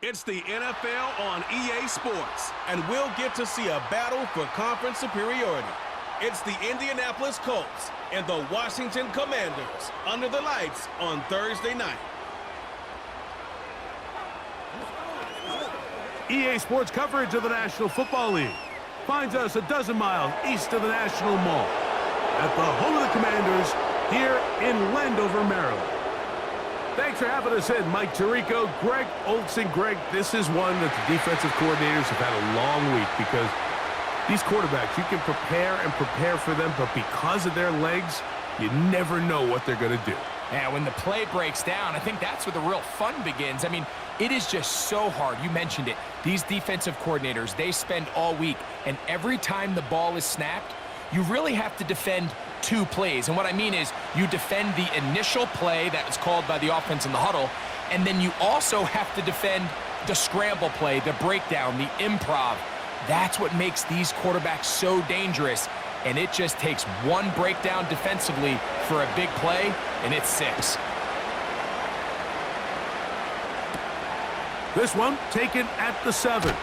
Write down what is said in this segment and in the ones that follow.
It's the NFL on EA Sports, and we'll get to see a battle for conference superiority. It's the Indianapolis Colts and the Washington Commanders under the lights on Thursday night. EA Sports coverage of the National Football League finds us a dozen miles east of the National Mall at the home of the Commanders here in Landover, Maryland. Thanks for having us in, Mike Tirico, Greg Olson. Greg, this is one that the defensive coordinators have had a long week because these quarterbacks, you can prepare for them, but because of their legs, you never know what they're going to do. Yeah, when the play breaks down, I think that's where the real fun begins. I mean, it is just so hard. You mentioned it. These defensive coordinators, they spend all week, and every time the ball is snapped, you really have to defend two plays. And what I mean is you defend the initial play that was called by the offense in the huddle, and then you also have to defend the scramble play, the breakdown, the improv. That's what makes these quarterbacks so dangerous. And it just takes one breakdown defensively for a big play, and it's 6. This one taken at the 7.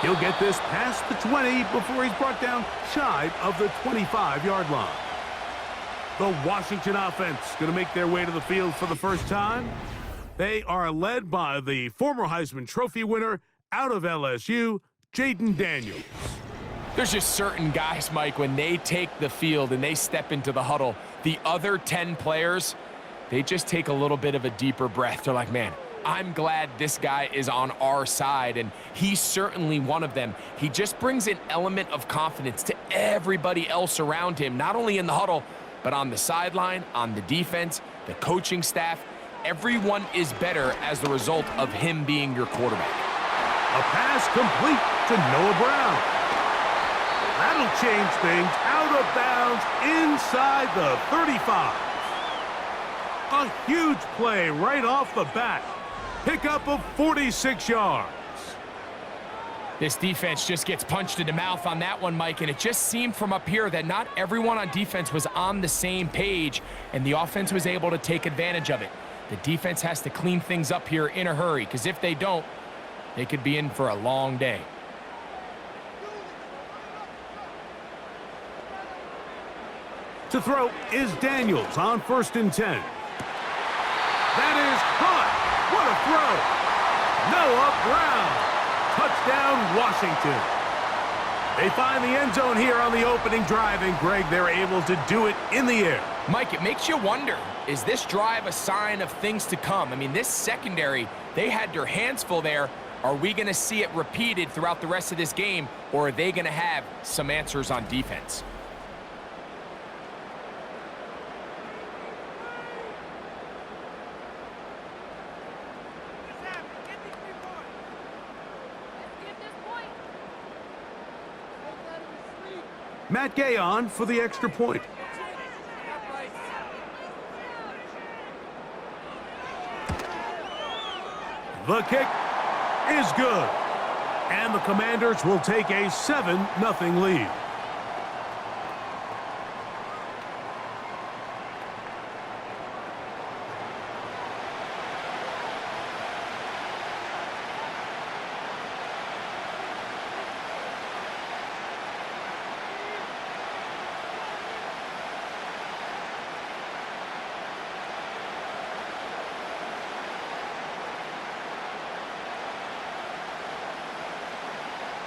He'll get this past the 20 before he's brought down shy of the 25-yard line. The Washington offense going to make their way to the field for the first time. They are led by the former Heisman Trophy winner out of LSU, Jaden Daniels. There's just certain guys, Mike, when they take the field and they step into the huddle, the other 10 players, they just take a little bit of a deeper breath. They're like, man, I'm glad this guy is on our side, and he's certainly one of them. He just brings an element of confidence to everybody else around him, not only in the huddle, but on the sideline, on the defense, the coaching staff. Everyone is better as the result of him being your quarterback. A pass complete to Noah Brown. That'll change things. Out of bounds inside the 35. A huge play right off the bat. Pickup of 46 yards. This defense just gets punched in the mouth on that one, Mike, and it just seemed from up here that not everyone on defense was on the same page, and the offense was able to take advantage of it. The defense has to clean things up here in a hurry, because if they don't, they could be in for a long day. To throw is Daniels on 1st and 10. That is caught. What a throw. Noah Brown. Touchdown, Washington. They find the end zone here on the opening drive, and Greg, they're able to do it in the air. Mike, it makes you wonder, is this drive a sign of things to come? I mean, this secondary, they had their hands full there. Are we going to see it repeated throughout the rest of this game, or are they going to have some answers on defense? Matt Gay on for the extra point. The kick is good. And the Commanders will take a 7-0 lead.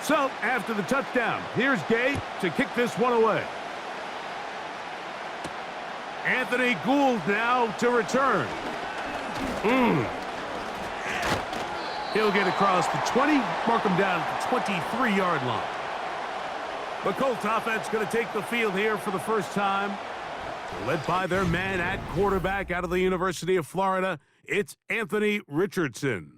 So, after the touchdown, here's Gay to kick this one away. Anthony Gould now to return. He'll get across the 20, mark him down at the 23-yard line. The Colts offense going to take the field here for the first time. Led by their man at quarterback out of the University of Florida, it's Anthony Richardson.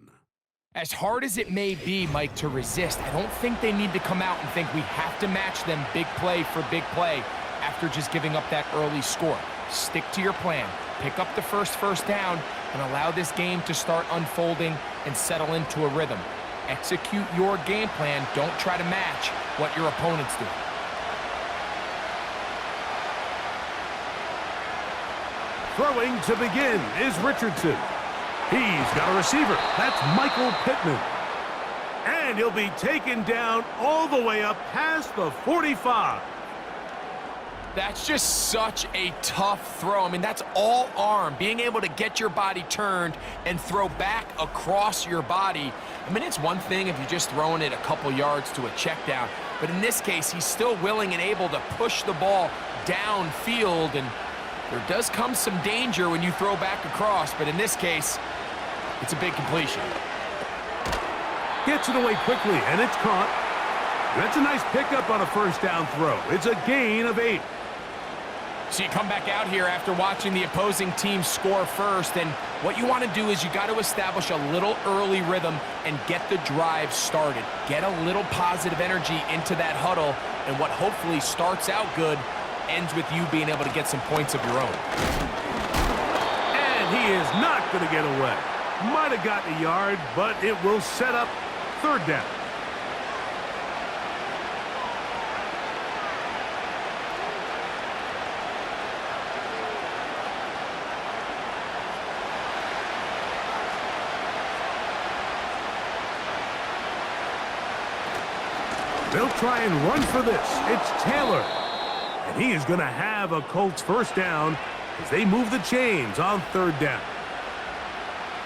As hard as it may be, Mike, to resist, I don't think they need to come out and think we have to match them big play for big play after just giving up that early score. Stick to your plan. Pick up the first down and allow this game to start unfolding and settle into a rhythm. Execute your game plan. Don't try to match what your opponents do. Throwing to begin is Richardson. He's got a receiver. That's Michael Pittman. And he'll be taken down all the way up past the 45. That's just such a tough throw. I mean, that's all arm. Being able to get your body turned and throw back across your body. I mean, it's one thing if you're just throwing it a couple yards to a check down. But in this case, he's still willing and able to push the ball downfield. And there does come some danger when you throw back across. But in this case, it's a big completion. Gets it away quickly, and it's caught. That's a nice pickup on a first down throw. It's a gain of 8. So you come back out here after watching the opposing team score first, and what you want to do is you got to establish a little early rhythm and get the drive started. Get a little positive energy into that huddle, and what hopefully starts out good ends with you being able to get some points of your own. And he is not going to get away. Might have gotten a yard, but it will set up third down. They'll try and run for this. It's Taylor. And he is going to have a Colts first down as they move the chains on third down.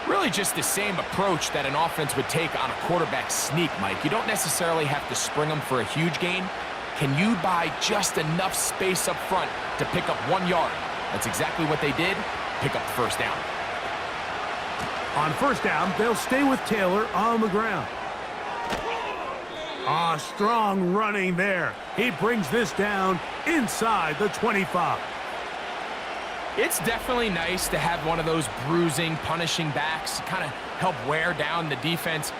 Really just the same approach that an offense would take on a quarterback sneak, Mike. You don't necessarily have to spring them for a huge gain. Can you buy just enough space up front to pick up 1 yard? That's exactly what they did. Pick up the first down. On first down, they'll stay with Taylor on the ground. Strong running there. He brings this down inside the 25. It's definitely nice to have one of those bruising, punishing backs to kind of help wear down the defense.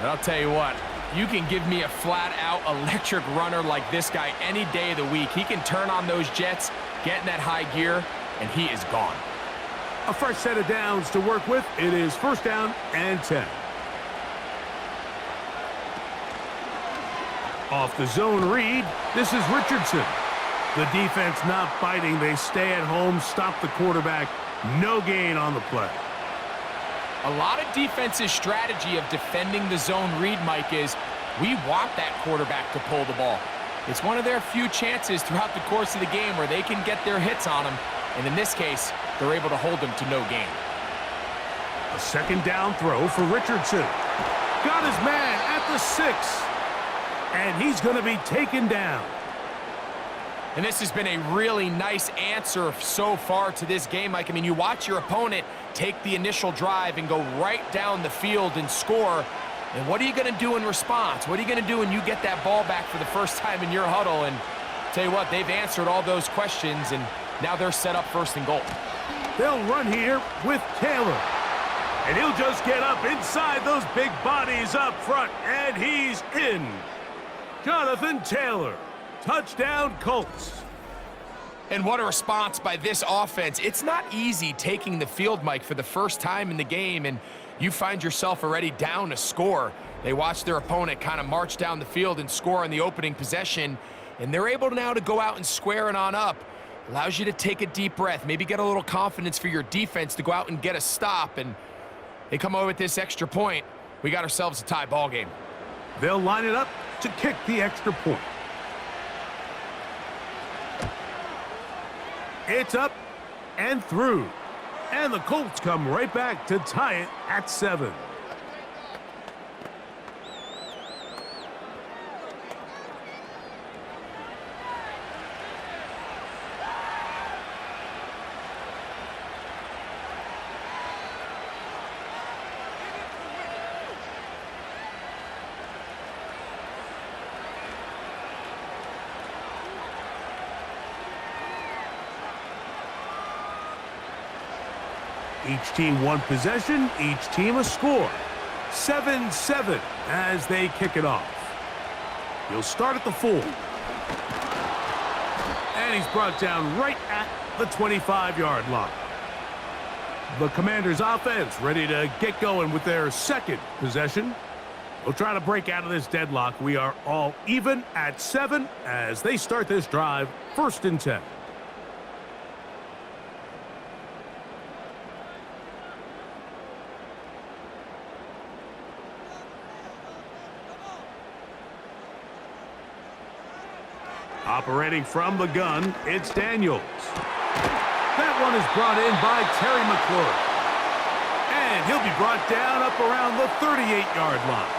But I'll tell you what, you can give me a flat-out electric runner like this guy any day of the week. He can turn on those jets, get in that high gear, and he is gone. A fresh set of downs to work with. It is first down and 10. Off the zone read, this is Richardson. The defense not biting. They stay at home, stop the quarterback. No gain on the play. A lot of defense's strategy of defending the zone read, Mike, is we want that quarterback to pull the ball. It's one of their few chances throughout the course of the game where they can get their hits on him. And in this case, they're able to hold him to no gain. A second down throw for Richardson. Got his man at the 6. And he's going to be taken down. And this has been a really nice answer so far to this game, Mike. I mean, you watch your opponent take the initial drive and go right down the field and score. And what are you going to do in response? What are you going to do when you get that ball back for the first time in your huddle? And tell you what, they've answered all those questions, and now they're set up first and goal. They'll run here with Taylor. And he'll just get up inside those big bodies up front, and he's in. Jonathan Taylor. Touchdown, Colts. And what a response by this offense. It's not easy taking the field, Mike, for the first time in the game, and you find yourself already down a score. They watch their opponent kind of march down the field and score on the opening possession, and they're able now to go out and square it on up. Allows you to take a deep breath, maybe get a little confidence for your defense to go out and get a stop, and they come over with this extra point. We got ourselves a tie ball game. They'll line it up to kick the extra point. It's up and through. And the Colts come right back to tie it at 7. Each team one possession, each team a score. 7-7 as they kick it off. He'll start at the 4. And he's brought down right at the 25-yard line. The Commanders' offense ready to get going with their second possession. We'll try to break out of this deadlock. We are all even at 7 as they start this drive, first and 10. Operating from the gun, it's Daniels. That one is brought in by Terry McLaurin. And he'll be brought down up around the 38-yard line.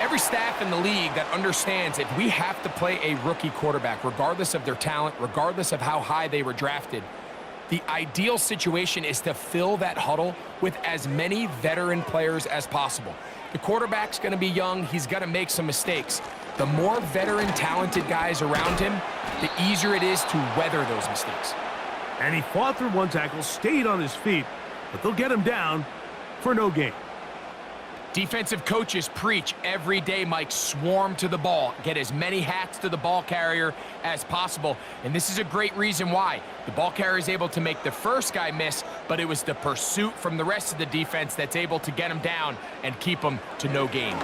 Every staff in the league that understands if we have to play a rookie quarterback, regardless of their talent, regardless of how high they were drafted, the ideal situation is to fill that huddle with as many veteran players as possible. The quarterback's going to be young. He's going to make some mistakes. The more veteran, talented guys around him, the easier it is to weather those mistakes. And he fought through one tackle, stayed on his feet, but they'll get him down for no gain. Defensive coaches preach every day, Mike, swarm to the ball. Get as many hats to the ball carrier as possible. And this is a great reason why. The ball carrier is able to make the first guy miss, but it was the pursuit from the rest of the defense that's able to get him down and keep him to no gain.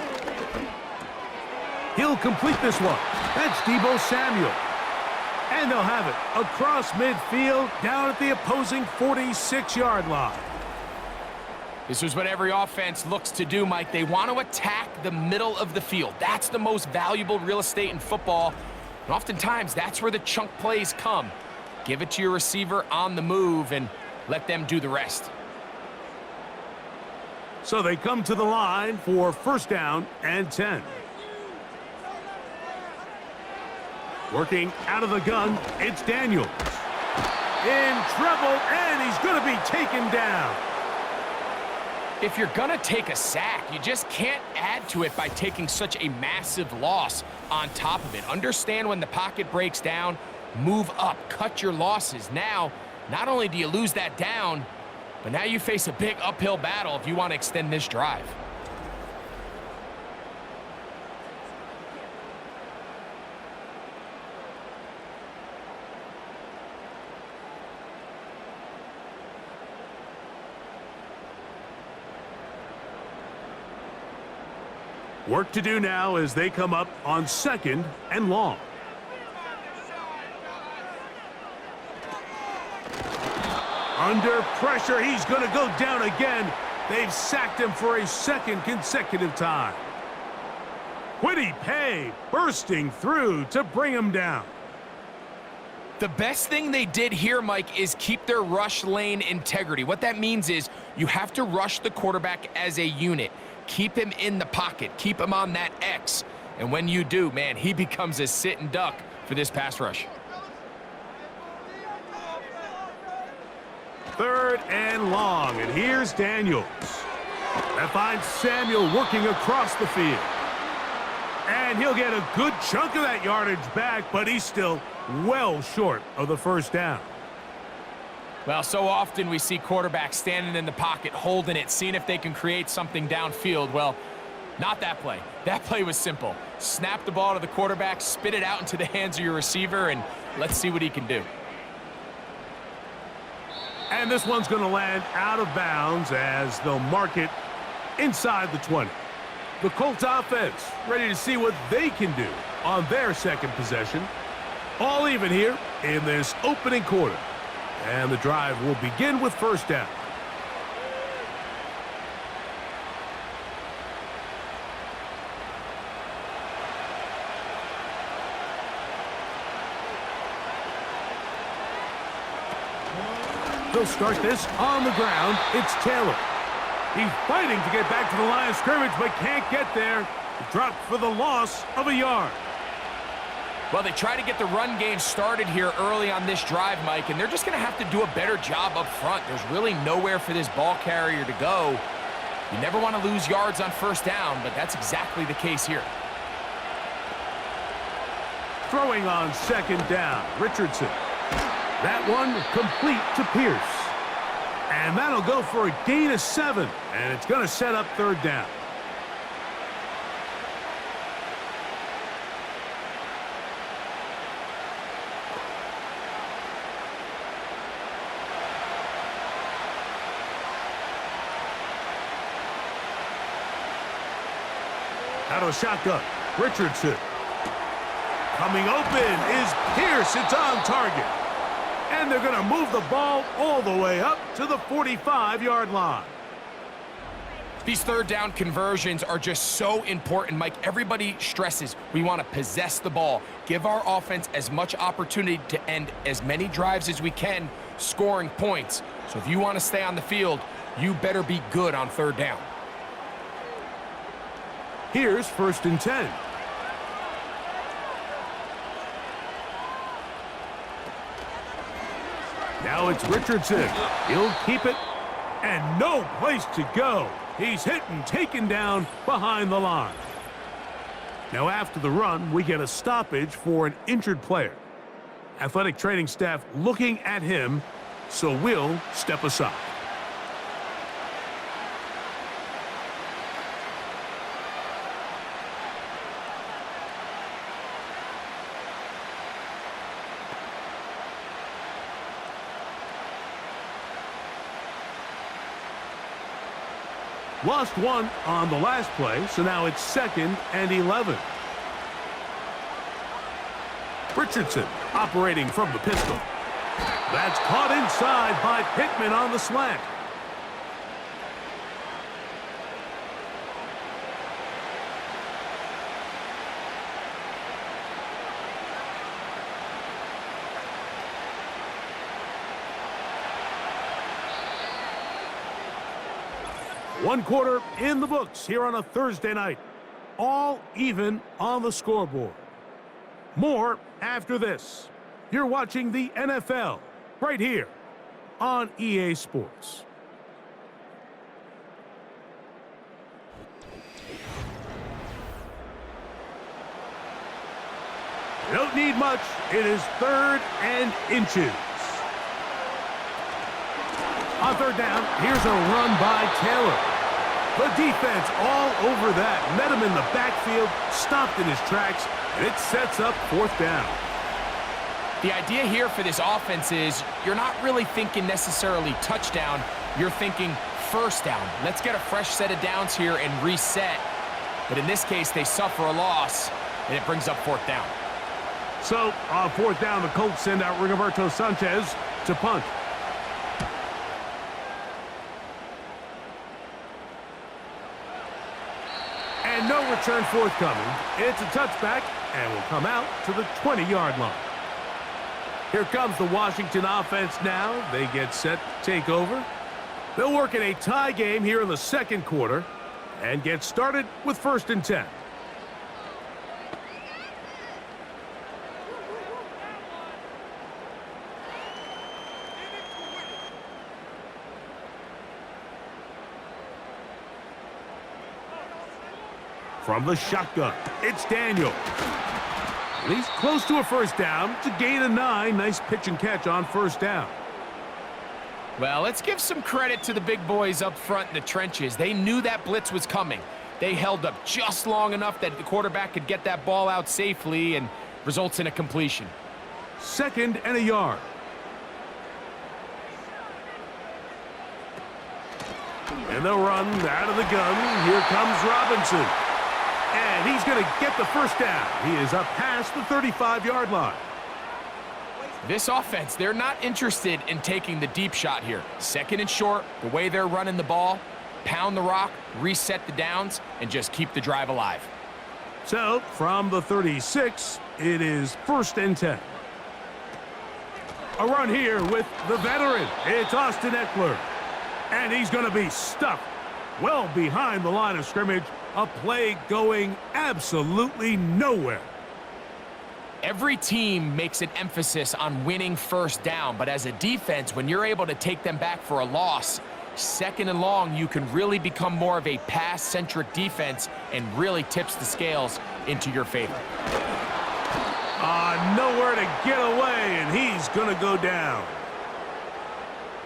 He'll complete this one. That's Deebo Samuel. And they'll have it across midfield down at the opposing 46-yard line. This is what every offense looks to do, Mike. They want to attack the middle of the field. That's the most valuable real estate in football. And oftentimes, that's where the chunk plays come. Give it to your receiver on the move and let them do the rest. So they come to the line for first down and 10. Working out of the gun, it's Daniels. In trouble, and he's going to be taken down. If you're going to take a sack, you just can't add to it by taking such a massive loss on top of it. Understand when the pocket breaks down, move up, cut your losses. Now, not only do you lose that down, but now you face a big uphill battle if you want to extend this drive. Work to do now as they come up on second and long. Under pressure, he's going to go down again. They've sacked him for a second consecutive time. Quiddy Pay bursting through to bring him down. The best thing they did here, Mike, is keep their rush lane integrity. What that means is you have to rush the quarterback as a unit. Keep him in the pocket. Keep him on that X. And when you do, man, he becomes a sit and duck for this pass rush. Third and long, and here's Daniels. That finds Samuel working across the field. And he'll get a good chunk of that yardage back, but he's still well short of the first down. Well, so often we see quarterbacks standing in the pocket, holding it, seeing if they can create something downfield. Well, not that play. That play was simple. Snap the ball to the quarterback, spit it out into the hands of your receiver, and let's see what he can do. And this one's going to land out of bounds as they'll mark it inside the 20. The Colts offense ready to see what they can do on their second possession. All even here in this opening quarter. And the drive will begin with first down. They'll start this on the ground. It's Taylor. He's fighting to get back to the line of scrimmage, but can't get there. Dropped for the loss of a yard. Well, they try to get the run game started here early on this drive, Mike, and they're just going to have to do a better job up front. There's really nowhere for this ball carrier to go. You never want to lose yards on first down, but that's exactly the case here. Throwing on second down, Richardson. That one complete to Pierce. And that'll go for a gain of 7, and it's going to set up third down. Out of a shotgun, Richardson. Coming open is Pierce. It's on target. And they're going to move the ball all the way up to the 45-yard line. These third down conversions are just so important, Mike. Everybody stresses we want to possess the ball, give our offense as much opportunity to end as many drives as we can, scoring points. So if you want to stay on the field, you better be good on third down. Here's 1st and 10. Now it's Richardson. He'll keep it, and no place to go. He's hit and taken down behind the line. Now after the run, we get a stoppage for an injured player. Athletic training staff looking at him, so we'll step aside. Lost one on the last play, so now it's 2nd and 11. Richardson operating from the pistol. That's caught inside by Pittman on the slant. One quarter in the books here on a Thursday night. All even on the scoreboard. More after this. You're watching the NFL right here on EA Sports. You don't need much. It is 3rd and inches. On 3rd down, here's a run by Taylor. The defense all over that. Met him in the backfield, stopped in his tracks, and it sets up 4th down. The idea here for this offense is you're not really thinking necessarily touchdown. You're thinking 1st down. Let's get a fresh set of downs here and reset. But in this case, they suffer a loss, and it brings up 4th down. So, on 4th down, the Colts send out Rigoberto Sanchez to punt. And no return forthcoming. It's a touchback and will come out to the 20-yard line. Here comes the Washington offense now. They get set to take over. They'll work in a tie game here in the 2nd quarter and get started with 1st and 10. From the shotgun, it's Daniel. And he's close to a 1st down to gain a 9. Nice pitch and catch on 1st down. Well, let's give some credit to the big boys up front in the trenches. They knew that blitz was coming. They held up just long enough that the quarterback could get that ball out safely and results in a completion. 2nd and a yard. And they'll run out of the gun. Here comes Robinson. And he's going to get the 1st down. He is up past the 35-yard line. This offense, they're not interested in taking the deep shot here. 2nd and short, the way they're running the ball, pound the rock, reset the downs, and just keep the drive alive. So, from the 36, it is 1st and 10. A run here with the veteran. It's Austin Eckler. And he's going to be stuffed well behind the line of scrimmage. A play going absolutely nowhere. Every team makes an emphasis on winning 1st down, but as a defense, when you're able to take them back for a loss, 2nd and long, you can really become more of a pass-centric defense and really tips the scales into your favor. Nowhere to get away, and he's going to go down.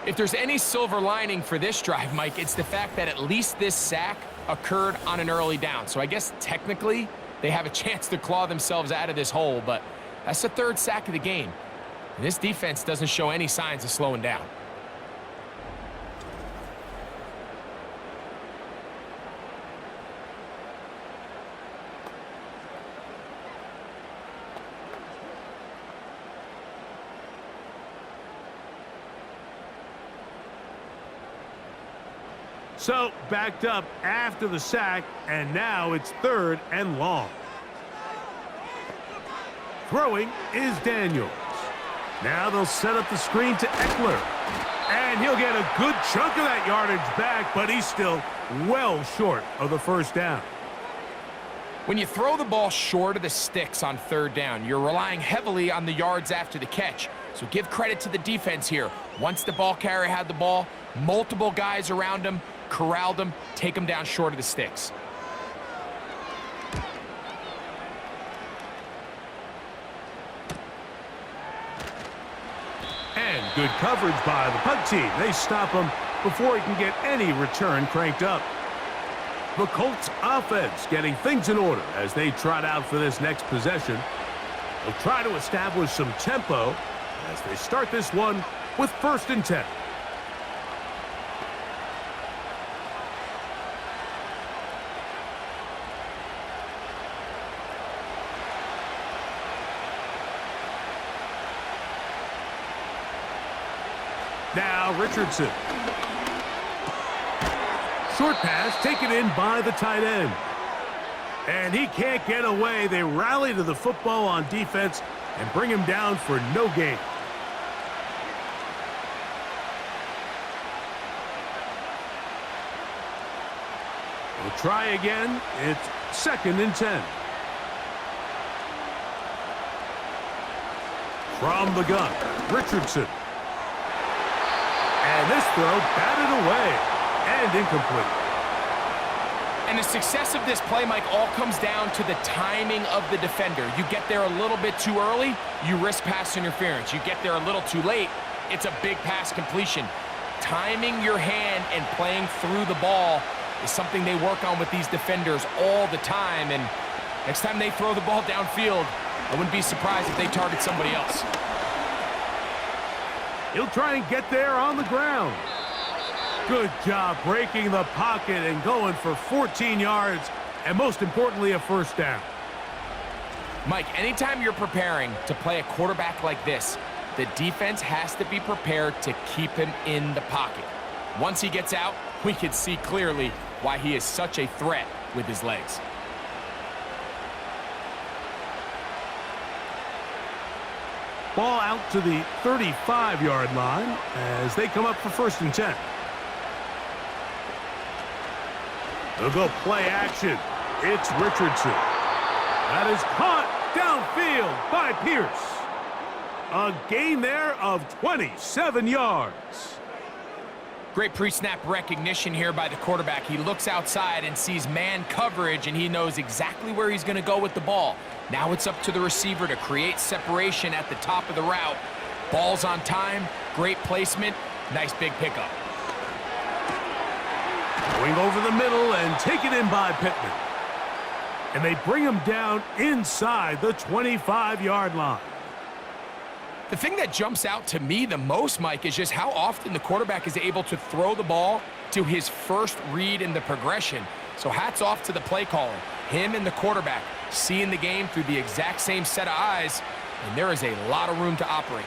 If there's any silver lining for this drive, Mike, it's the fact that at least this sack occurred on an early down. So I guess technically they have a chance to claw themselves out of this hole, but that's the 3rd sack of the game. And this defense doesn't show any signs of slowing down. So, backed up after the sack, and now it's 3rd and long. Throwing is Daniels. Now they'll set up the screen to Eckler. And he'll get a good chunk of that yardage back, but he's still well short of the first down. When you throw the ball short of the sticks on 3rd down, you're relying heavily on the yards after the catch. So give credit to the defense here. Once the ball carrier had the ball, multiple guys around him, corralled him, take him down short of the sticks. And good coverage by the punt team. They stop him before he can get any return cranked up. The Colts offense getting things in order as they trot out for this next possession. They'll try to establish some tempo as they start this one with 1st and 10. Now Richardson. Short pass taken in by the tight end. And he can't get away. They rally to the football on defense and bring him down for no gain. We'll try again. It's 2nd and 10. From the gun, Richardson. And this throw batted away and incomplete. And the success of this play, Mike, all comes down to the timing of the defender. You get there a little bit too early, you risk pass interference. You get there a little too late, it's a big pass completion. Timing your hand and playing through the ball is something they work on with these defenders all the time. And next time they throw the ball downfield, I wouldn't be surprised if they target somebody else. He'll try and get there on the ground. Good job breaking the pocket and going for 14 yards, and most importantly, a 1st down. Mike, anytime you're preparing to play a quarterback like this, the defense has to be prepared to keep him in the pocket. Once he gets out, we can see clearly why he is such a threat with his legs. Ball out to the 35-yard line as they come up for 1st and 10. They'll go play action. It's Richardson. That is caught downfield by Pierce. A gain there of 27 yards. Great pre-snap recognition here by the quarterback. He looks outside and sees man coverage, and he knows exactly where he's going to go with the ball. Now it's up to the receiver to create separation at the top of the route. Ball's on time, great placement, nice big pickup. Going over the middle and taken in by Pittman. And they bring him down inside the 25-yard line. The thing that jumps out to me the most, Mike, is just how often the quarterback is able to throw the ball to his first read in the progression. So hats off to the play caller. Him and the quarterback seeing the game through the exact same set of eyes, and there is a lot of room to operate.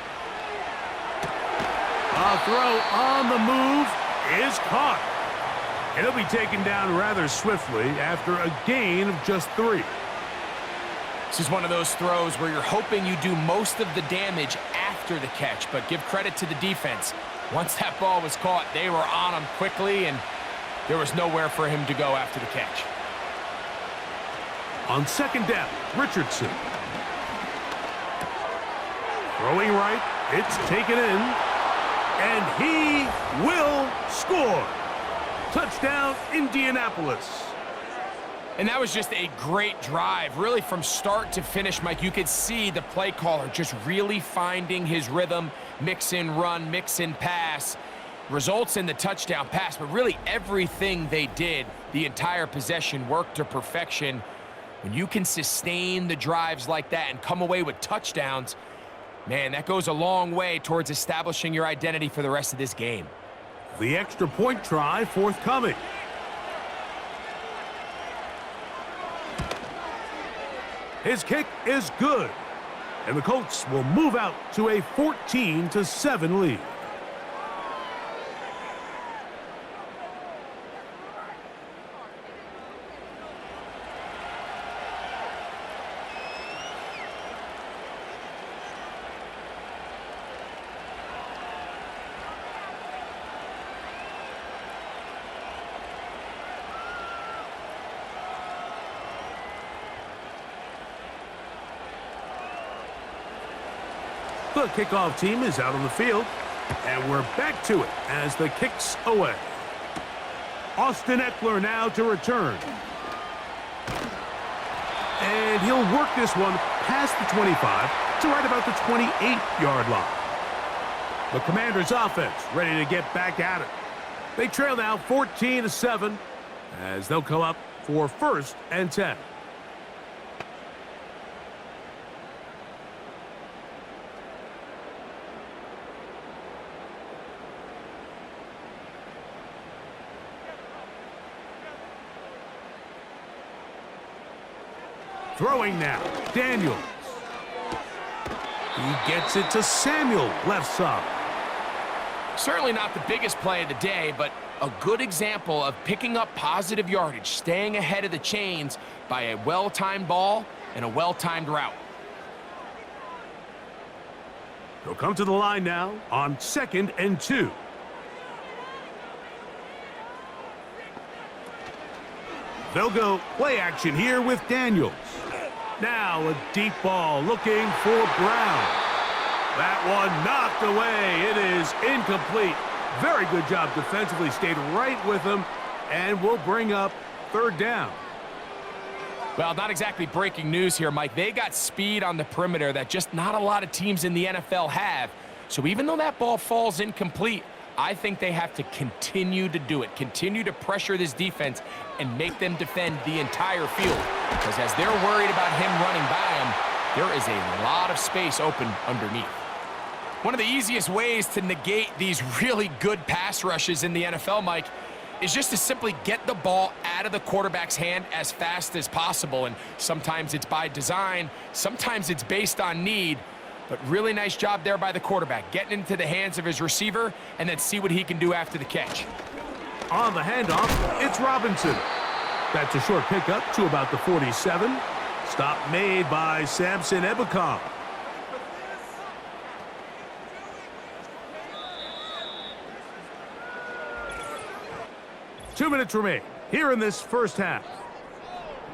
A throw on the move is caught. And he'll be taken down rather swiftly after a gain of just 3. This is one of those throws where you're hoping you do most of the damage after the catch, but give credit to the defense. Once that ball was caught, they were on him quickly, and there was nowhere for him to go after the catch. On 2nd down, Richardson. Throwing right, it's taken in, and he will score. Touchdown, Indianapolis. And that was just a great drive, really from start to finish, Mike. You could see the play caller just really finding his rhythm, mix in run, mix in pass, results in the touchdown pass. But really everything they did, the entire possession, worked to perfection. When you can sustain the drives like that and come away with touchdowns, man, that goes a long way towards establishing your identity for the rest of this game. The extra point try forthcoming. His kick is good, and the Colts will move out to a 14-7 lead. The kickoff team is out on the field, and we're back to it as the kick's away. Austin Eckler now to return. And he'll work this one past the 25 to right about the 28-yard line. The Commanders' offense ready to get back at it. They trail now 14-7 as they'll come up for 1st and 10. Throwing now, Daniels. He gets it to Samuel, left side. Certainly not the biggest play of the day, but a good example of picking up positive yardage, staying ahead of the chains by a well-timed ball and a well-timed route. They'll come to the line now on 2nd and 2. They'll go play action here with Daniels. Now a deep ball looking for Brown. That one knocked away. It is incomplete. Very good job defensively. Stayed right with him and will bring up 3rd down. Well, not exactly breaking news here, Mike. They got speed on the perimeter that just not a lot of teams in the NFL have. So even though that ball falls incomplete, I think they have to continue to do it, continue to pressure this defense and make them defend the entire field. Because as they're worried about him running by them, there is a lot of space open underneath. One of the easiest ways to negate these really good pass rushes in the NFL, Mike, is just to simply get the ball out of the quarterback's hand as fast as possible. And sometimes it's by design, sometimes it's based on need. But really nice job there by the quarterback, getting into the hands of his receiver and then see what he can do after the catch. On the handoff, it's Robinson. That's a short pickup to about the 47. Stop made by Samson Ebukam. Two minutes remain here in this first half.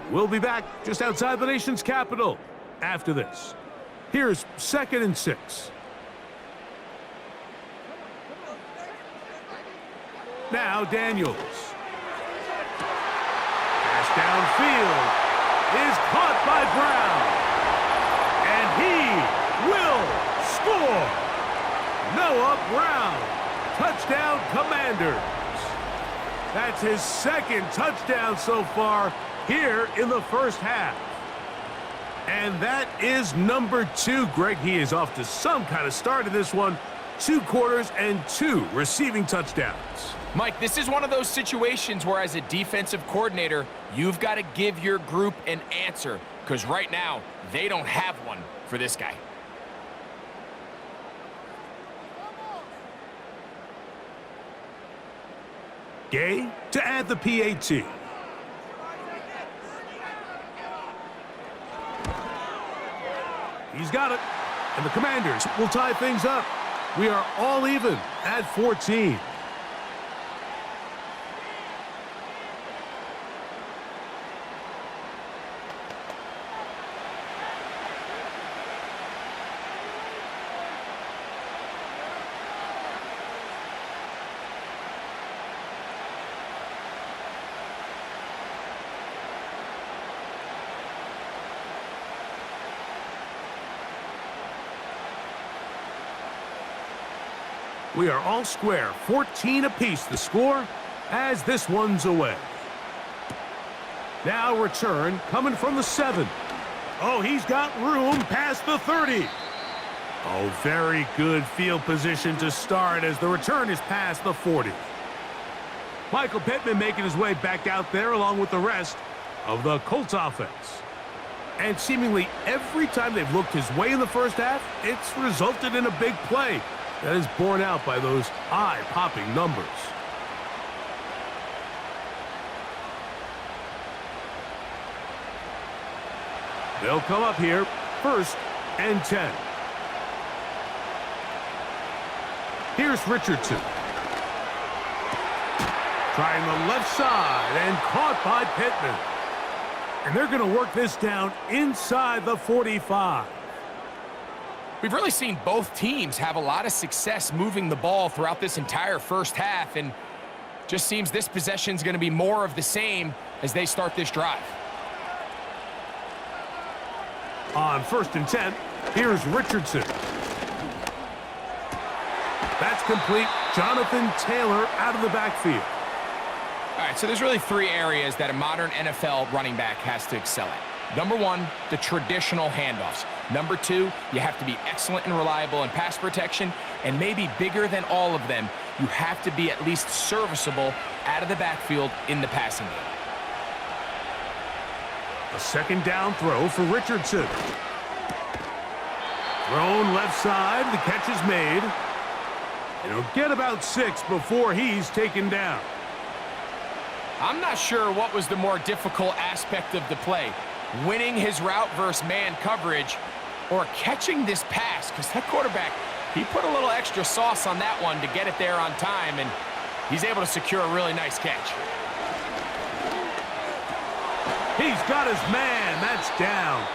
We'll be back just outside the nation's capital after this. Here's 2nd and 6. Now Daniels. Pass downfield is caught by Brown. And he will score. Noah Brown. Touchdown Commanders. That's his 2nd touchdown so far here in the first half. And that is number 2. Greg, he is off to some kind of start in this one. 2 quarters and 2 receiving touchdowns. Mike, this is one of those situations where as a defensive coordinator, you've got to give your group an answer. Because right now, they don't have one for this guy. Gay to add the PAT. He's got it. And the Commanders will tie things up. We are all even at 14. We are all square, 14 apiece the score as this one's away. Now return coming from the 7. Oh, he's got room past the 30. Oh, very good field position to start as the return is past the 40. Michael Pittman making his way back out there along with the rest of the Colts offense. And seemingly every time they've looked his way in the first half, it's resulted in a big play. That is borne out by those eye-popping numbers. They'll come up here, 1st and 10. Here's Richardson. Trying the left side and caught by Pittman. And they're going to work this down inside the 45. We've really seen both teams have a lot of success moving the ball throughout this entire first half, and just seems this possession is going to be more of the same as they start this drive. On 1st and 10, here's Richardson. That's complete. Jonathan Taylor out of the backfield. All right, so there's really 3 areas that a modern NFL running back has to excel at. Number 1, the traditional handoffs. Number 2, you have to be excellent and reliable in pass protection. And maybe bigger than all of them, you have to be at least serviceable out of the backfield in the passing game. A 2nd down throw for Richardson. Thrown left side. The catch is made. It'll get about 6 before he's taken down. I'm not sure what was the more difficult aspect of the play, winning his route versus man coverage or catching this pass, because that quarterback, he put a little extra sauce on that one to get it there on time, and he's able to secure a really nice catch. He's got his man. That's downs.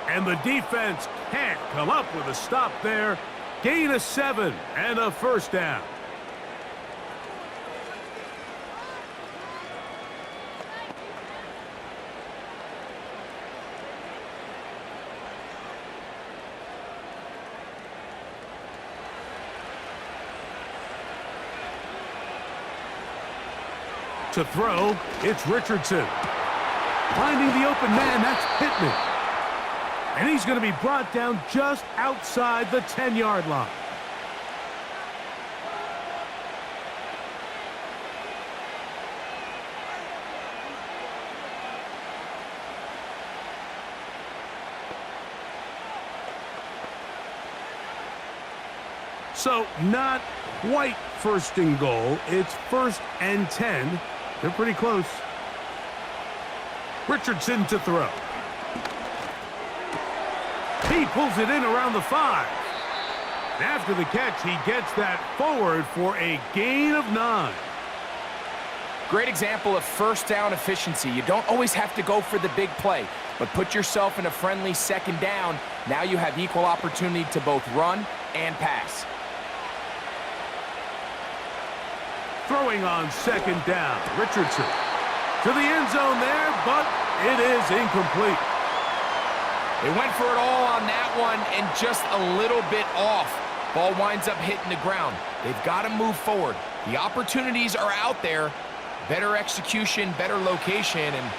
And the defense can't come up with a stop there. Gain of 7 and a 1st down. To throw, it's Richardson. Finding the open man, that's Pittman. And he's going to be brought down just outside the 10-yard line. So not quite 1st and goal. It's 1st and 10. They're pretty close. Richardson to throw. He pulls it in around the 5. And after the catch, he gets that forward for a gain of 9. Great example of 1st down efficiency. You don't always have to go for the big play, but put yourself in a friendly 2nd down. Now you have equal opportunity to both run and pass. Throwing on 2nd down, Richardson. To the end zone there, but it is incomplete. They went for it all on that one and just a little bit off. Ball winds up hitting the ground. They've got to move forward. The opportunities are out there. Better execution, better location, and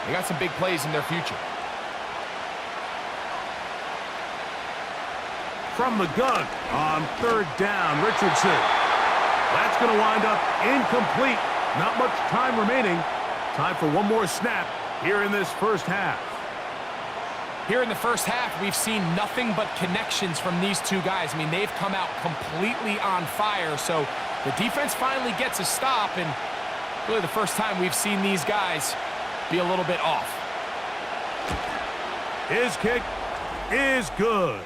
they got some big plays in their future. From the gun on 3rd down, Richardson. That's going to wind up incomplete. Not much time remaining. Time for one more snap here in this 1st half. Here in the 1st half, we've seen nothing but connections from these 2 guys. I mean, they've come out completely on fire, so the defense finally gets a stop, and really the first time we've seen these guys be a little bit off. His kick is good.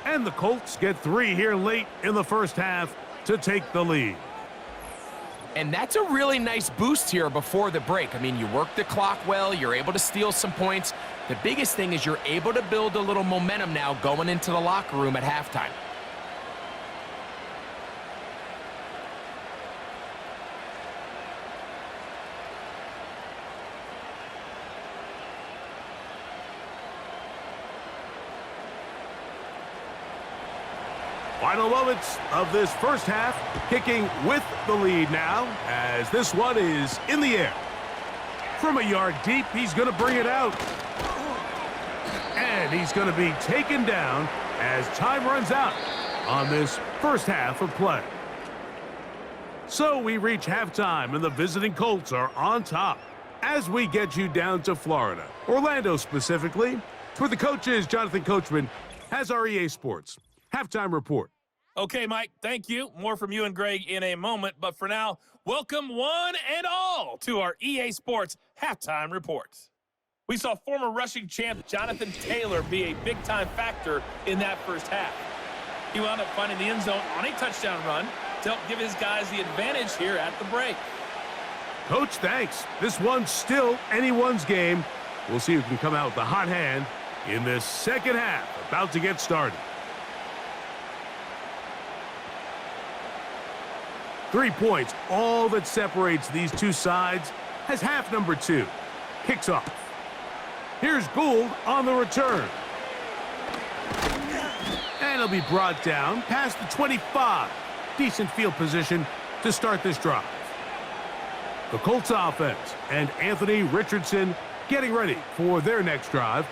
And the Colts get 3 here late in the 1st half to take the lead. And that's a really nice boost here before the break. I mean, you work the clock well, you're able to steal some points. The biggest thing is you're able to build a little momentum now going into the locker room at halftime. Final moments of this 1st half, kicking with the lead now, as this one is in the air. From a yard deep, he's going to bring it out. And he's going to be taken down as time runs out on this 1st half of play. So we reach halftime, and the visiting Colts are on top as we get you down to Florida, Orlando specifically. It's where the coach is. Jonathan Coachman has our EA Sports halftime report. Okay, Mike, thank you. More from you and Greg in a moment. But for now, welcome one and all to our EA Sports halftime report. We saw former rushing champ Jonathan Taylor be a big-time factor in that 1st half. He wound up finding the end zone on a touchdown run to help give his guys the advantage here at the break. Coach, thanks. This one's still anyone's game. We'll see who can come out with the hot hand in this second half, about to get started. 3 points, all that separates these two sides, as half number 2 kicks off. Here's Gould on the return. And he'll be brought down past the 25. Decent field position to start this drive. The Colts offense and Anthony Richardson getting ready for their next drive.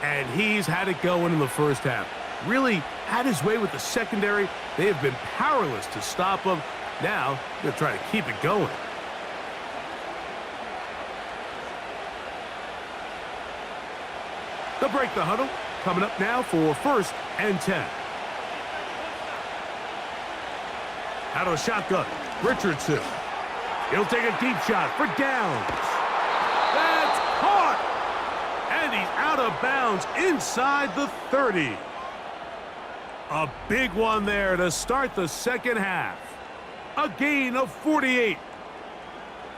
And he's had it going in the first half. Really had his way with the secondary. They have been powerless to stop him. Now they'll try to keep it going. They'll break the huddle. Coming up now for 1st and 10. Out of the shotgun, Richardson. He'll take a deep shot for downs. That's caught! And he's out of bounds inside the 30. A big one there to start the second half. A gain of 48.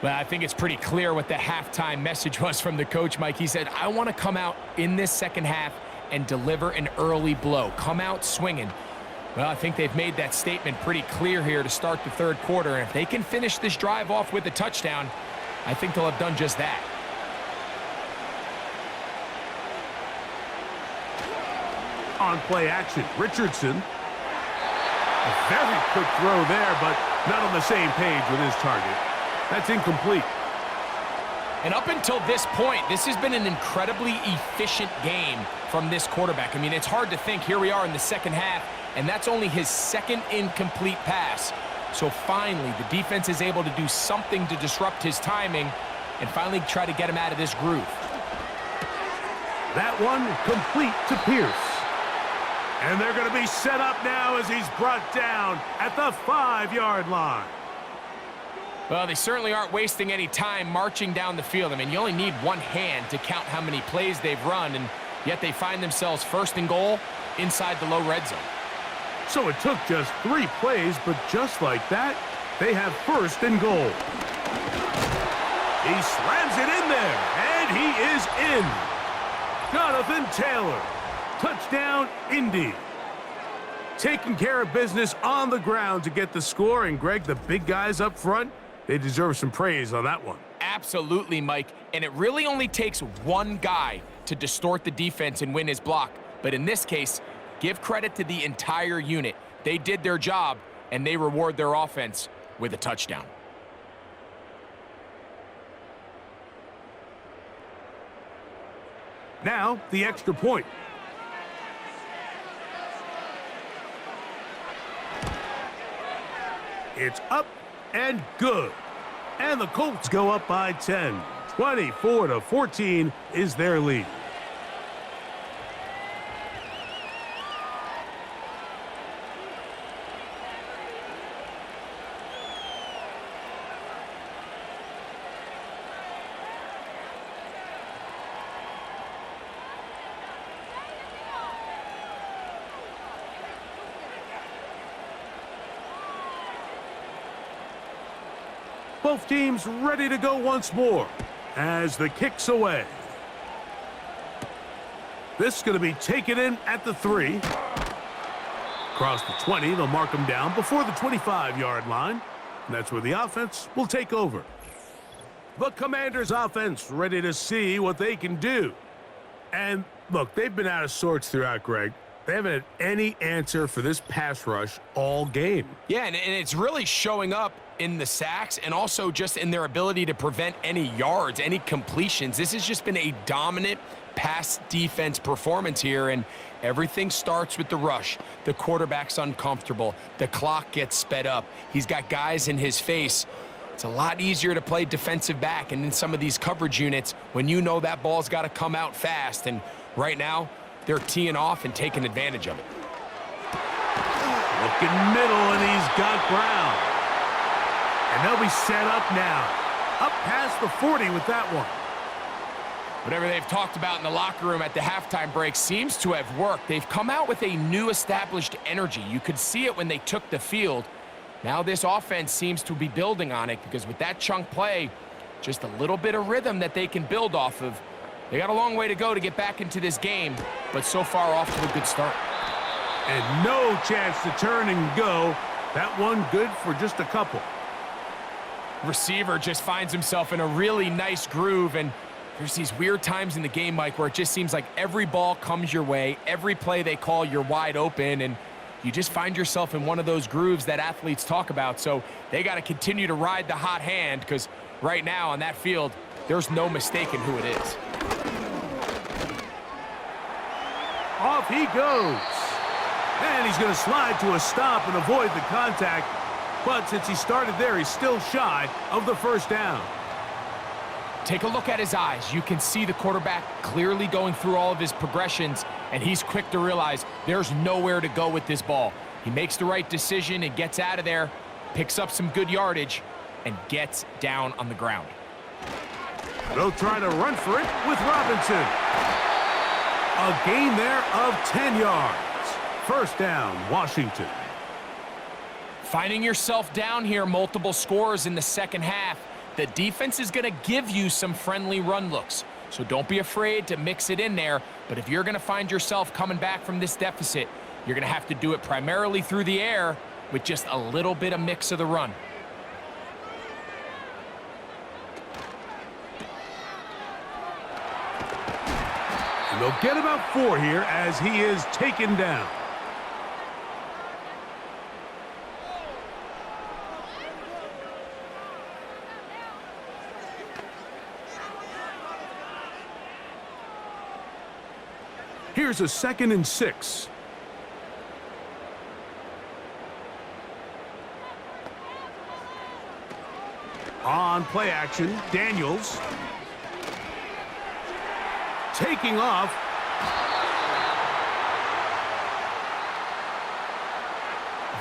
Well, I think it's pretty clear what the halftime message was from the coach, Mike. He said, I want to come out in this second half and deliver an early blow. Come out swinging. Well, I think they've made that statement pretty clear here to start the third quarter. And if they can finish this drive off with a touchdown, I think they'll have done just that. On play action, Richardson. A very quick throw there, but not on the same page with his target. That's incomplete. And up until this point, this has been an incredibly efficient game from this quarterback. I mean, it's hard to think. Here we are in the second half, and that's only his second incomplete pass. So finally, the defense is able to do something to disrupt his timing and finally try to get him out of this groove. That one complete to Pierce. And they're going to be set up now as he's brought down at the 5-yard line. Well, they certainly aren't wasting any time marching down the field. I mean, you only need one hand to count how many plays they've run, and yet they find themselves 1st and goal inside the low red zone. So it took just 3 plays, but just like that, they have 1st and goal. He slams it in there, and he is in. Jonathan Taylor, touchdown, Indy. Taking care of business on the ground to get the score, and Greg, the big guys up front, they deserve some praise on that one. Absolutely, Mike. And it really only takes one guy to distort the defense and win his block. But in this case, give credit to the entire unit. They did their job, and they reward their offense with a touchdown. Now, the extra point. It's up and good. And the Colts go up by 10. 24-14 is their lead. Both teams ready to go once more as the kick's away. This is going to be taken in at the 3. Across the 20, they'll mark them down before the 25-yard line. And that's where the offense will take over. The Commanders' offense ready to see what they can do. And look, they've been out of sorts throughout, Greg. They haven't had any answer for this pass rush all game. Yeah, and it's really showing up in the sacks and also just in their ability to prevent any yards, any completions. This has just been a dominant pass defense performance here, and everything starts with the rush. The quarterback's uncomfortable. The clock gets sped up. He's got guys in his face. It's a lot easier to play defensive back and in some of these coverage units when you know that ball's got to come out fast, and right now they're teeing off and taking advantage of it. Looking middle, and he's got Brown. And they'll be set up now. Up past the 40 with that one. Whatever they've talked about in the locker room at the halftime break seems to have worked. They've come out with a new established energy. You could see it when they took the field. Now this offense seems to be building on it because with that chunk play, just a little bit of rhythm that they can build off of, They got a long way to go to get back into this game, but so far off to a good start. And no chance to turn and go. That one good for just a couple. Receiver just finds himself in a really nice groove, and there's these weird times in the game, Mike, where it just seems like every ball comes your way, every play they call, you're wide open, and you just find yourself in one of those grooves that athletes talk about. So they got to continue to ride the hot hand, because right now on that field, there's no mistaking who it is. Off he goes. And he's going to slide to a stop and avoid the contact. But since he started there, he's still shy of the first down. Take a look at his eyes. You can see the quarterback clearly going through all of his progressions, and he's quick to realize there's nowhere to go with this ball. He makes the right decision and gets out of there, picks up some good yardage, and gets down on the ground. They'll try to run for it with Robinson. A gain there of 10 yards. First down, Washington. Finding yourself down here, multiple scores in the second half. The defense is going to give you some friendly run looks, so don't be afraid to mix it in there. But if you're going to find yourself coming back from this deficit, you're going to have to do it primarily through the air with just a little bit of mix of the run. And they'll get about 4 here as he is taken down. Here's a 2nd and 6. On play action, Daniels. Taking off.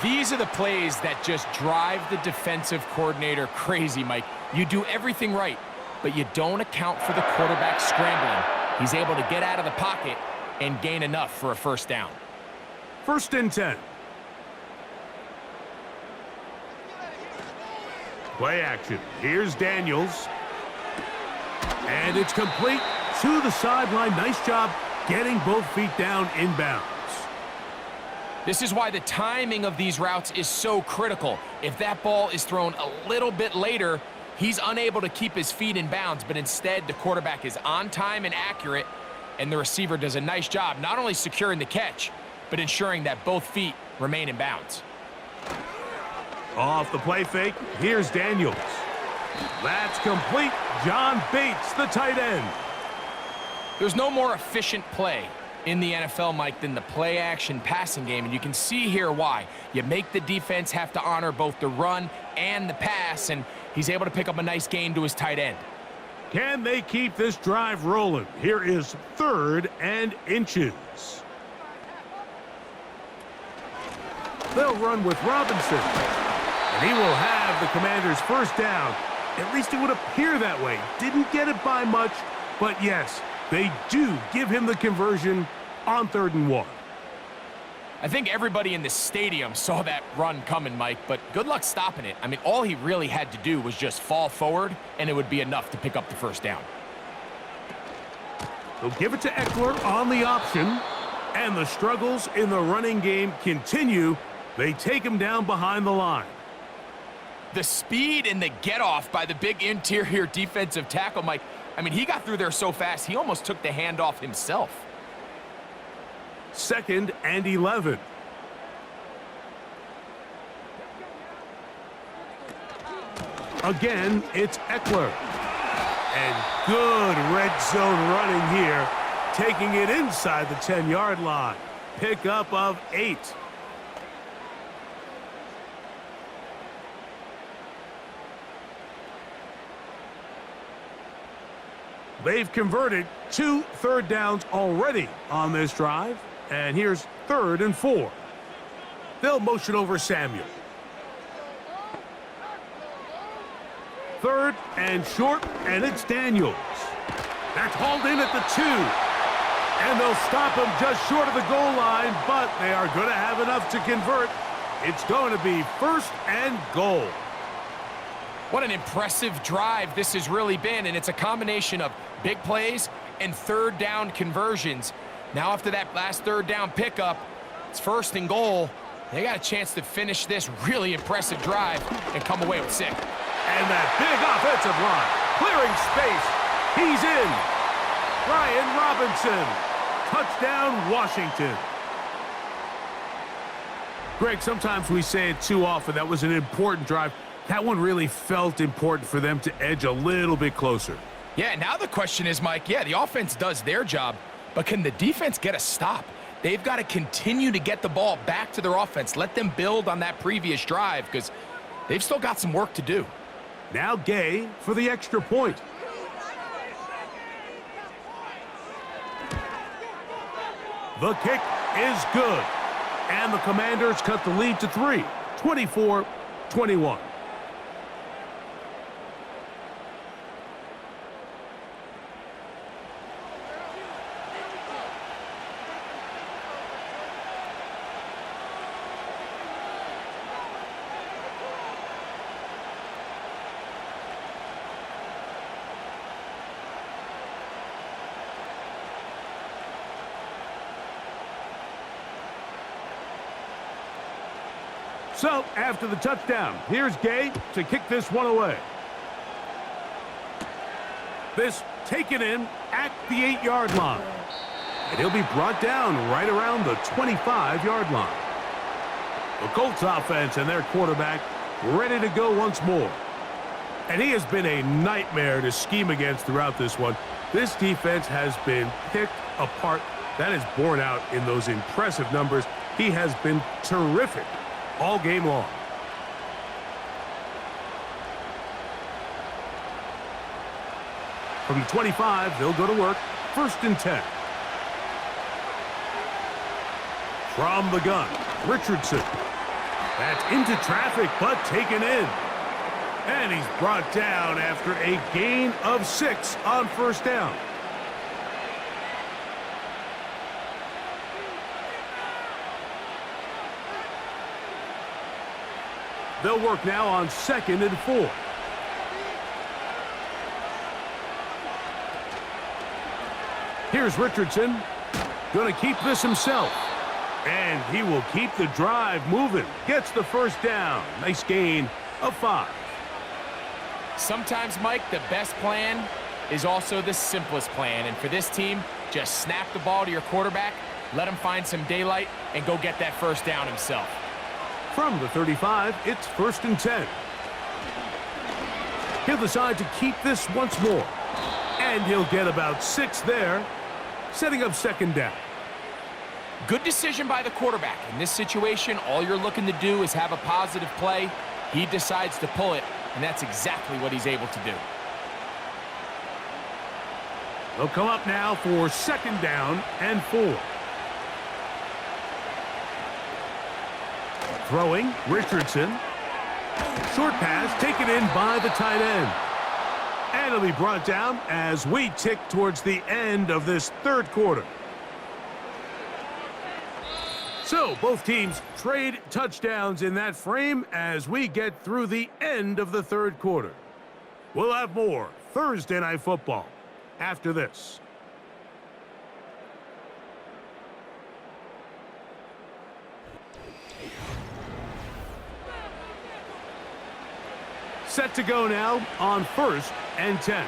These are the plays that just drive the defensive coordinator crazy, Mike. You do everything right, but you don't account for the quarterback scrambling. He's able to get out of the pocket and gain enough for a first down. 1st and 10. Play action. Here's Daniels. And it's complete to the sideline. Nice job getting both feet down inbounds. This is why the timing of these routes is so critical. If that ball is thrown a little bit later, he's unable to keep his feet in bounds, but instead the quarterback is on time and accurate, and the receiver does a nice job not only securing the catch, but ensuring that both feet remain in bounds. Off the play fake, here's Daniels. That's complete. John Bates, the tight end. There's no more efficient play in the NFL, Mike, than the play-action passing game, and you can see here why. You make the defense have to honor both the run and the pass, and he's able to pick up a nice gain to his tight end. Can they keep this drive rolling? Here is 3rd and inches. They'll run with Robinson. And he will have the Commanders' first down. At least it would appear that way. Didn't get it by much, but yes, they do give him the conversion on 3rd and 1. I think everybody in the stadium saw that run coming, Mike, but good luck stopping it. I mean, all he really had to do was just fall forward, and it would be enough to pick up the first down. They'll give it to Eckler on the option, and the struggles in the running game continue. They take him down behind the line. The speed and the get-off by the big interior defensive tackle, Mike, I mean, he got through there so fast, he almost took the handoff himself. 2nd and 11. Again, it's Eckler. And good red zone running here, taking it inside the 10-yard line. Pickup of 8. They've converted 2 third downs already on this drive. And here's 3rd and 4. They'll motion over Samuel. 3rd and short, and it's Daniels. That's hauled in at the 2. And they'll stop him just short of the goal line, but they are going to have enough to convert. It's going to be 1st and goal. What an impressive drive this has really been, and it's a combination of big plays and third down conversions. Now after that last third down pickup, it's 1st and goal. They got a chance to finish this really impressive drive and come away with 6. And that big offensive line, clearing space. He's in. Brian Robinson. Touchdown, Washington. Greg, sometimes we say it too often. That was an important drive. That one really felt important for them to edge a little bit closer. Yeah, now the question is, Mike, yeah, the offense does their job, but can the defense get a stop? They've got to continue to get the ball back to their offense. Let them build on that previous drive because they've still got some work to do. Now Gay for the extra point. The kick is good. And the Commanders cut the lead to 3, 24-21. So, after the touchdown, here's Gay to kick this one away. This taken in at the 8-yard line. And he'll be brought down right around the 25-yard line. The Colts offense and their quarterback ready to go once more. And he has been a nightmare to scheme against throughout this one. This defense has been picked apart. That is borne out in those impressive numbers. He has been terrific all game long. From the 25, they'll go to work. 1st and 10. From the gun, Richardson. That's into traffic, but taken in. And he's brought down after a gain of 6 on 1st down. They'll work now on 2nd and 4. Here's Richardson. Going to keep this himself. And he will keep the drive moving. Gets the 1st down. Nice gain of 5. Sometimes, Mike, the best plan is also the simplest plan. And for this team, just snap the ball to your quarterback, let him find some daylight, and go get that 1st down himself. From the 35, it's 1st and 10. He'll decide to keep this once more. And he'll get about 6 there, setting up 2nd down. Good decision by the quarterback. In this situation, all you're looking to do is have a positive play. He decides to pull it, and that's exactly what he's able to do. They'll come up now for 2nd down and 4. Throwing, Richardson. Short pass taken in by the tight end. And it'll be brought down as we tick towards the end of this 3rd quarter. So both teams trade touchdowns in that frame as we get through the end of the 3rd quarter. We'll have more Thursday Night Football after this. Set to go now on 1st and 10.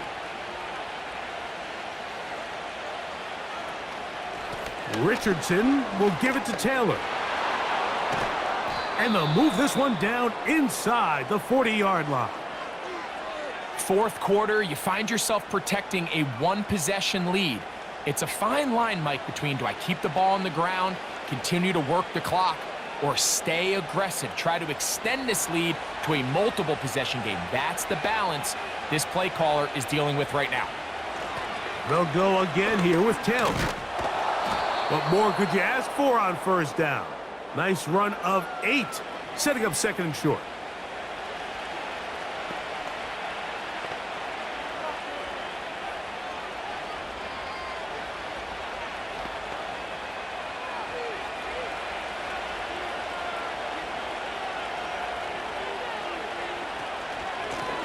Richardson will give it to Taylor. And they'll move this one down inside the 40-yard line. 4th quarter, you find yourself protecting a 1-possession lead. It's a fine line, Mike, between do I keep the ball on the ground, continue to work the clock, or stay aggressive, try to extend this lead to a multiple possession game. That's the balance this play caller is dealing with right now. They'll go again here with Taylor. What more could you ask for on 1st down? Nice run of 8, setting up 2nd and short.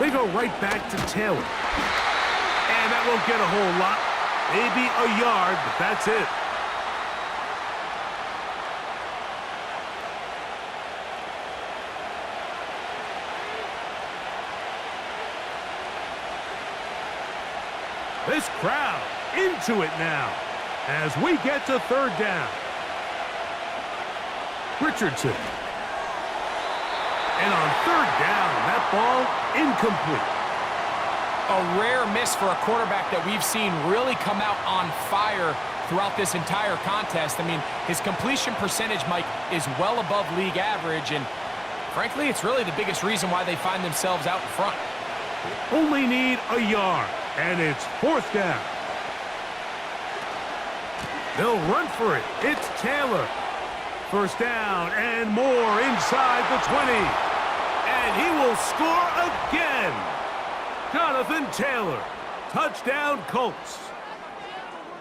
They go right back to Taylor. And that won't get a whole lot. Maybe a yard, but that's it. This crowd into it now as we get to third down. Richardson. And on third down, that ball incomplete. A rare miss for a quarterback that we've seen really come out on fire throughout this entire contest. I mean, his completion percentage, Mike, is well above league average, and frankly, it's really the biggest reason why they find themselves out in front. Only need a yard, and it's fourth down. They'll run for it. It's Taylor. First down and more inside the 20. And he will score again. Jonathan Taylor. Touchdown, Colts.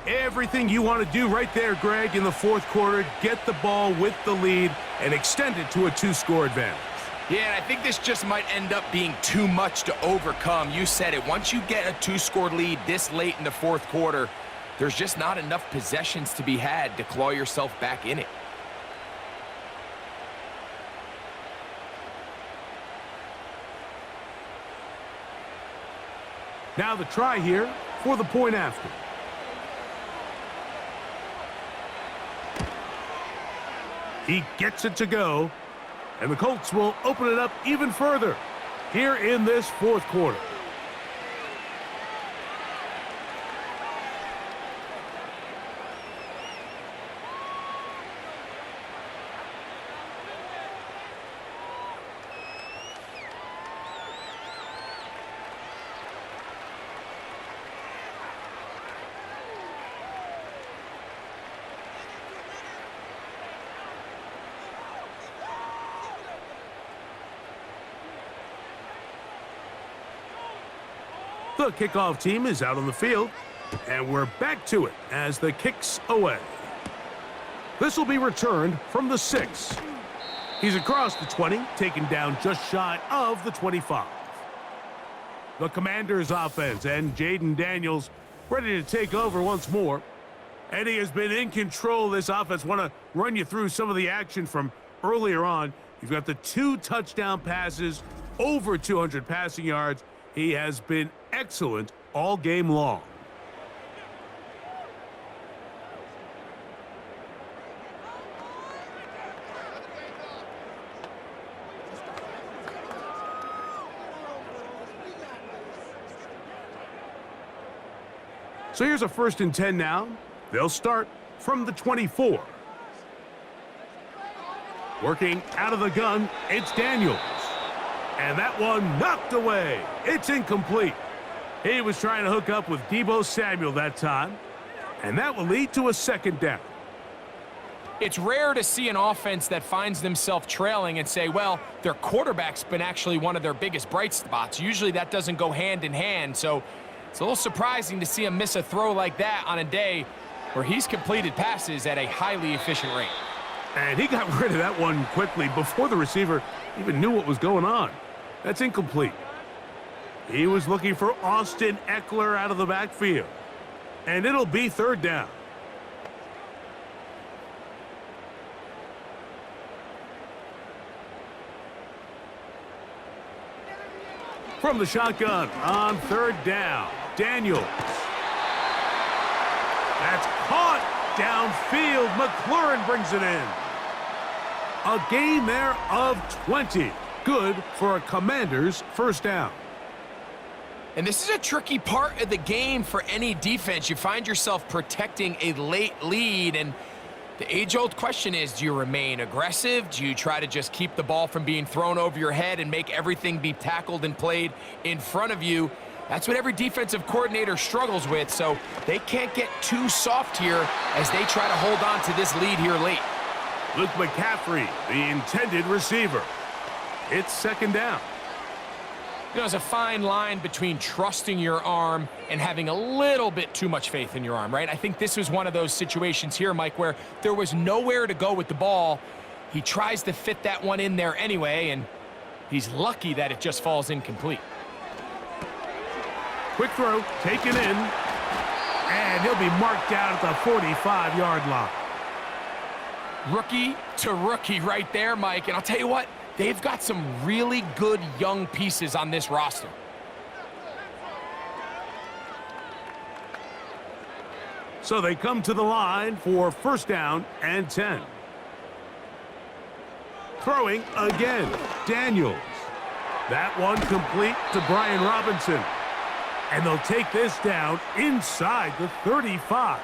Everything you want to do right there, Greg, in the fourth quarter. Get the ball with the lead and extend it to a two-score advantage. Yeah, and I think this just might end up being too much to overcome. You said it. Once you get a two-score lead this late in the fourth quarter, there's just not enough possessions to be had to claw yourself back in it. Now the try here for the point after. He gets it to go, and the Colts will open it up even further here in this fourth quarter. The kickoff team is out on the field, and we're back to it as the kick's away. This will be returned from the 6. He's across the 20, taken down just shy of the 25. The Commanders' offense and Jaden Daniels ready to take over once more. And he has been in control of this offense. Want to run you through some of the action from earlier on. You've got the 2 touchdown passes, over 200 passing yards. He has been excellent all game long. So here's a 1st and 10 now. They'll start from the 24. Working out of the gun, it's Daniels. And that one knocked away. It's incomplete. He was trying to hook up with Deebo Samuel that time. And that will lead to a 2nd down. It's rare to see an offense that finds themselves trailing and say, well, their quarterback's been actually one of their biggest bright spots. Usually that doesn't go hand in hand. So it's a little surprising to see him miss a throw like that on a day where he's completed passes at a highly efficient rate. And he got rid of that one quickly before the receiver even knew what was going on. That's incomplete. He was looking for Austin Eckler out of the backfield. And it'll be 3rd down. From the shotgun on 3rd down, Daniels. That's caught downfield. McLaurin brings it in. A gain there of 20. Good for a Commander's 1st down. And this is a tricky part of the game for any defense. You find yourself protecting a late lead, and the age-old question is, do you remain aggressive? Do you try to just keep the ball from being thrown over your head and make everything be tackled and played in front of you? That's what every defensive coordinator struggles with, so they can't get too soft here as they try to hold on to this lead here late. Luke McCaffrey, the intended receiver. It's 2nd down. You know, there's a fine line between trusting your arm and having a little bit too much faith in your arm, right? I think this was one of those situations here, Mike, where there was nowhere to go with the ball. He tries to fit that one in there anyway, and he's lucky that it just falls incomplete. Quick throw, taken in, and he'll be marked down at the 45-yard line. Rookie to rookie right there, Mike. And I'll tell you what, they've got some really good young pieces on this roster. So they come to the line for first down and 10. Throwing again, Daniels. That one complete to Brian Robinson. And they'll take this down inside the 35.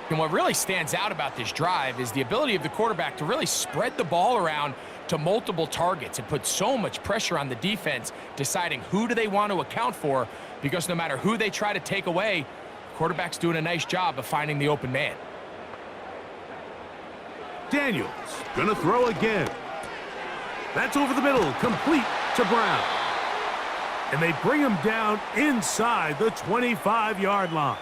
And what really stands out about this drive is the ability of the quarterback to really spread the ball around to multiple targets and put so much pressure on the defense, deciding who do they want to account for, because no matter who they try to take away, the quarterback's doing a nice job of finding the open man. Daniels gonna throw again. That's over the middle, complete to Brown. And they bring him down inside the 25-yard line.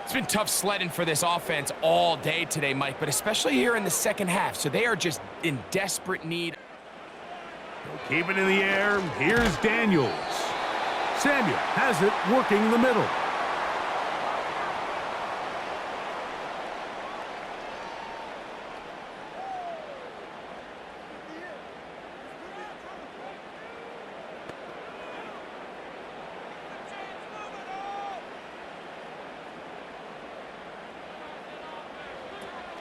It's been tough sledding for this offense all day today, Mike, but especially here in the second half. So they are just in desperate need. They'll keep it in the air. Here's Daniels. Samuel has it working the middle.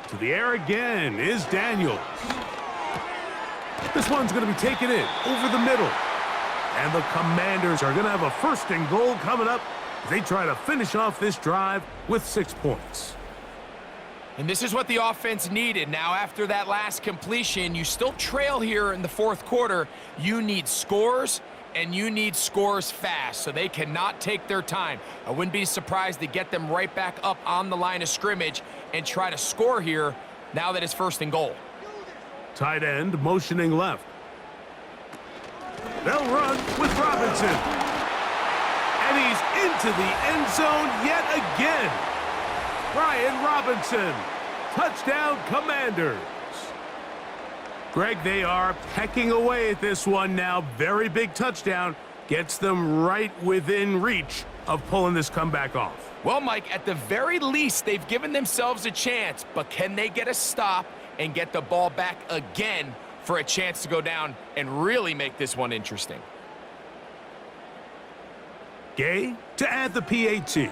To the air again is Daniels. This one's going to be taken in over the middle. And the Commanders are going to have a first and goal coming up as they try to finish off this drive with 6 points. And this is what the offense needed. Now, after that last completion, you still trail here in the fourth quarter. You need scores, and you need scores fast, so they cannot take their time. I wouldn't be surprised to get them right back up on the line of scrimmage and try to score here now that it's first and goal. Tight end motioning left. They'll run with Robinson. And he's into the end zone yet again. Brian Robinson. Touchdown, Commanders. Greg, they are pecking away at this one now. Very big touchdown. Gets them right within reach of pulling this comeback off. Well, Mike, at the very least, they've given themselves a chance, but can they get a stop and get the ball back again for a chance to go down and really make this one interesting? Gay to add the PAT.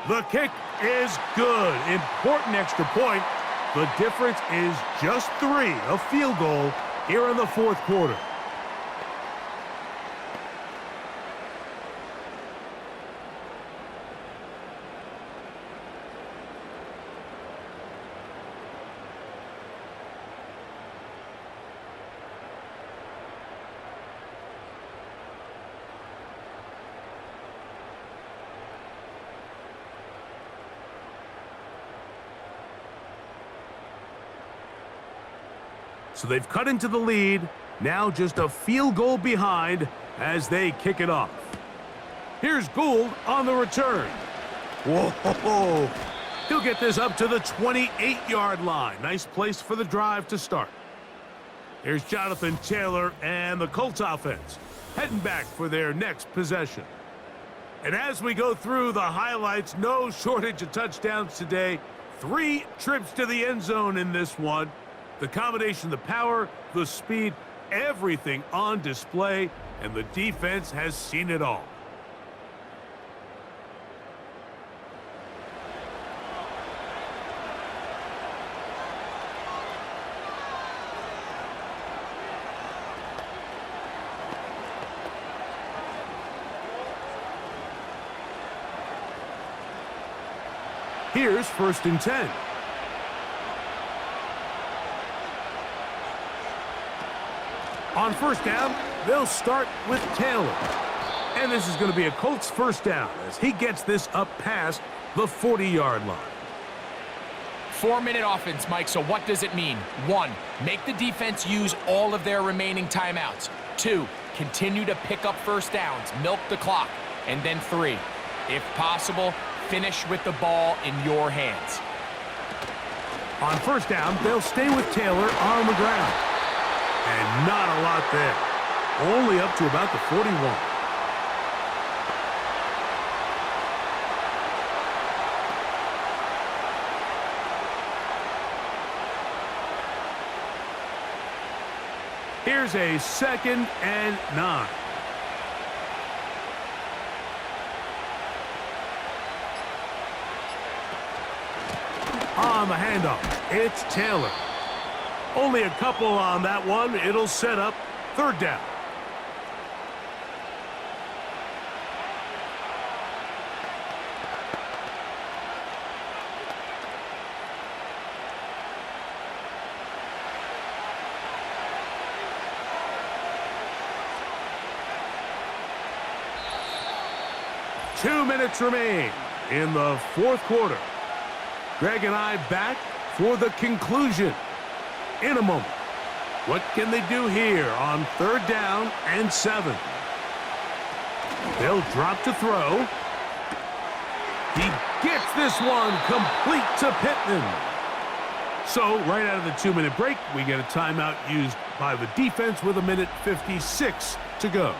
The kick is good. Important extra point. The difference is just 3, a field goal here in the fourth quarter. So they've cut into the lead, now just a field goal behind as they kick it off. Here's Gould on the return. Whoa! He'll get this up to the 28-yard line. Nice place for the drive to start. Here's Jonathan Taylor and the Colts offense heading back for their next possession. And as we go through the highlights, no shortage of touchdowns today. 3 trips to the end zone in this one. The combination, the power, the speed, everything on display, and the defense has seen it all. Here's first and 10. On first down, they'll start with Taylor. And this is going to be a Colts first down as he gets this up past the 40-yard line. 4-minute offense, Mike, so what does it mean? 1, make the defense use all of their remaining timeouts. 2, continue to pick up first downs, milk the clock. And then 3, if possible, finish with the ball in your hands. On first down, they'll stay with Taylor on the ground. And not a lot there. Only up to about the 41. Here's a 2nd and 9. On the handoff, it's Taylor. Only a couple on that one. It'll set up 3rd down. Two minutes remain in the 4th quarter. Greg and I back for the conclusion in a moment. What can they do here on 3rd down and 7? They'll drop to throw. He gets this one complete to Pittman. So right out of the 2-minute break, we get a timeout used by the defense with 1:56 to go.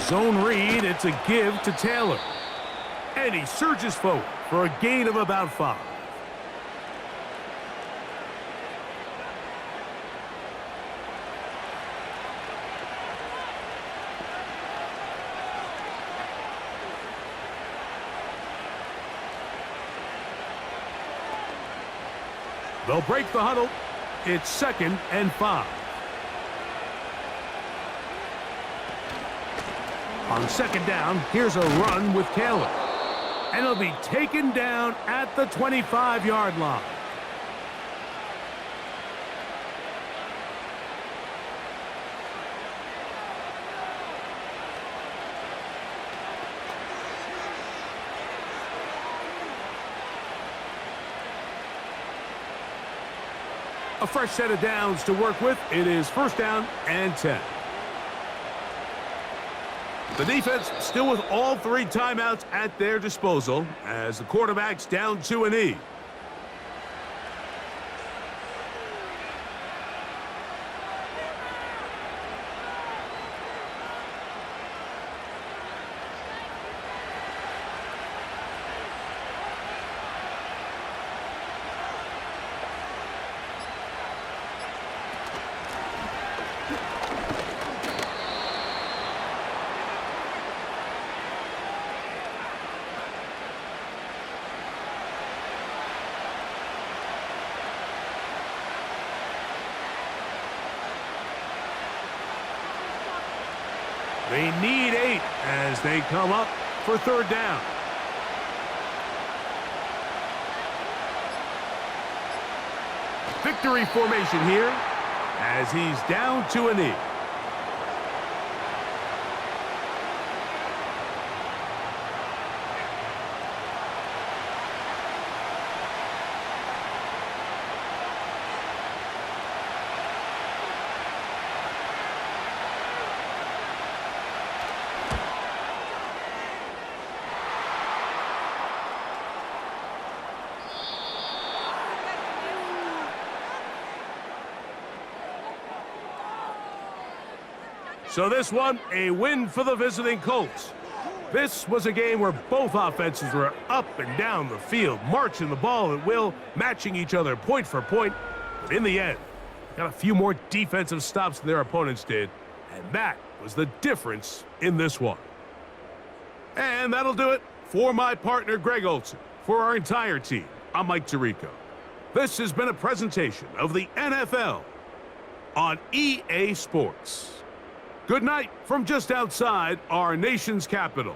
Zone read, it's a give to Taylor. And he surges forward for a gain of about 5. They'll break the huddle. It's 2nd and 5. On 2nd down, here's a run with Taylor. And he'll be taken down at the 25-yard line. A fresh set of downs to work with. It is 1st down and 10. The defense still with all 3 timeouts at their disposal as the quarterback's down to a knee. They need 8 as they come up for 3rd down. Victory formation here as he's down to a knee. So this one, a win for the visiting Colts. This was a game where both offenses were up and down the field, marching the ball at will, matching each other point for point. But in the end, got a few more defensive stops than their opponents did, and that was the difference in this one. And that'll do it for my partner, Greg Olson. For our entire team, I'm Mike Tirico. This has been a presentation of the NFL on EA Sports. Good night from just outside our nation's capital.